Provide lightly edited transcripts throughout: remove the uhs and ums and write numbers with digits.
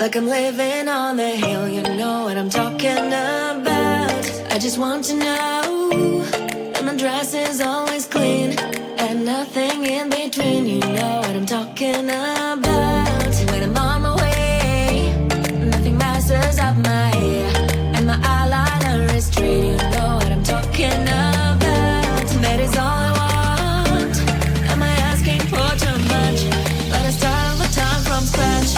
like I'm living on the hill. You know what I'm talking about. I just want to know that my dress is always clean and nothing in between. You know what I'm talking about. When I'm on my way, nothing messes up my hair, and my eyeliner is straight. You know what I'm talking about. That is all I want. Am I asking for too much? Let us start all the time from scratch.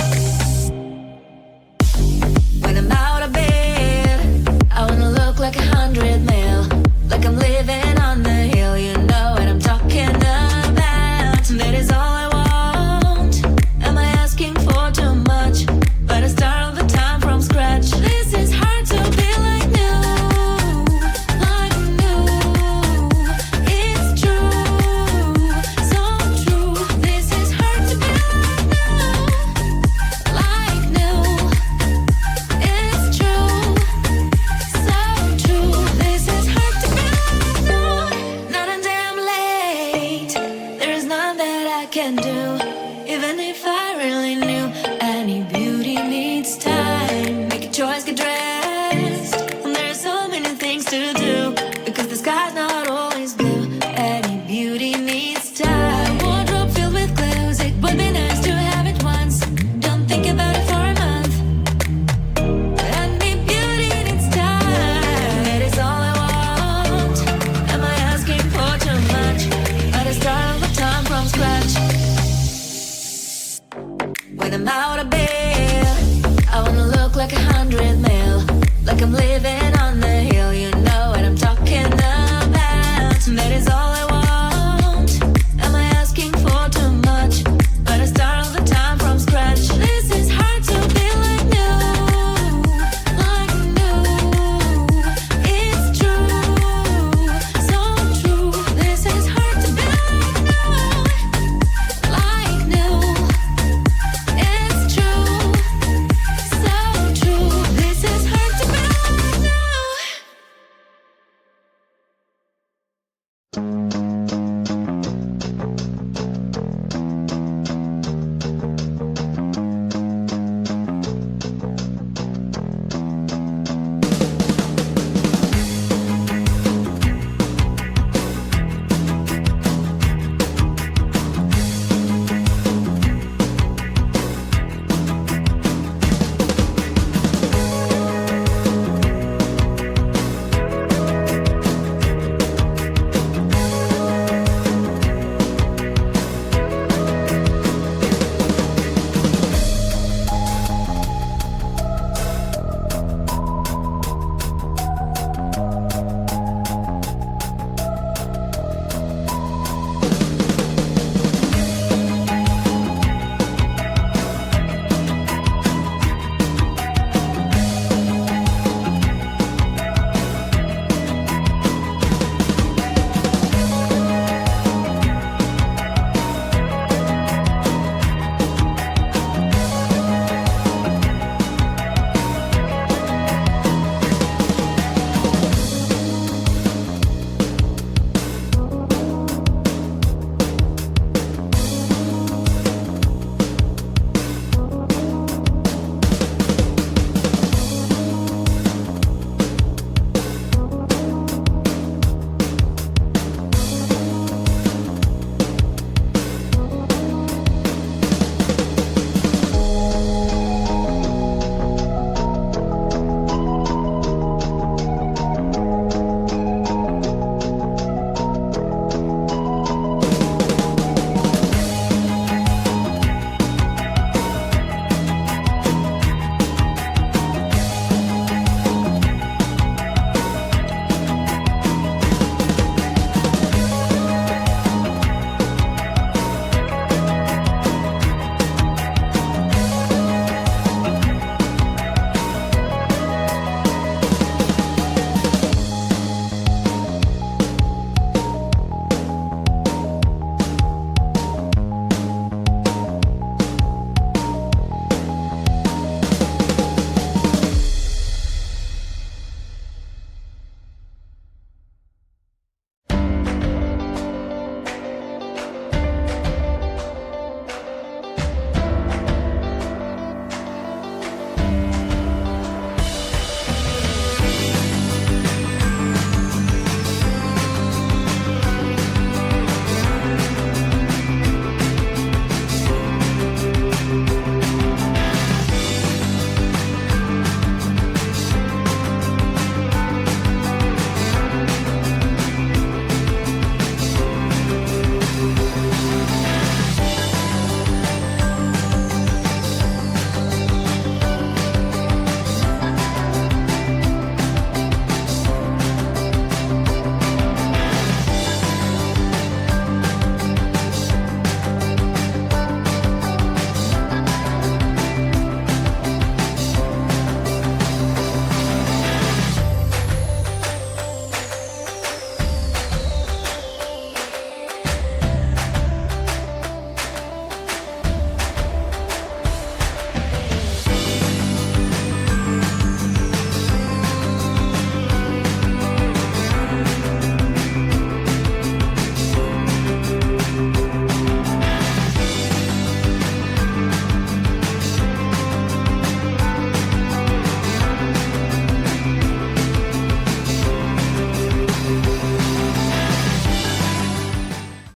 When I'm out of bed, I wanna look like 100 mil, like I'm living on the hill. You know what I'm talking about. That is all I want. Am I asking for too much? Let us start all the time from scratch. This is hard to be like new, like new. It's true, so true. This is hard to be like new. It's true, so true. This is hard to be like new. Not a damn late. There is none that I can do. Even if I really knew, any beauty needs time. Make a choice, get dressed.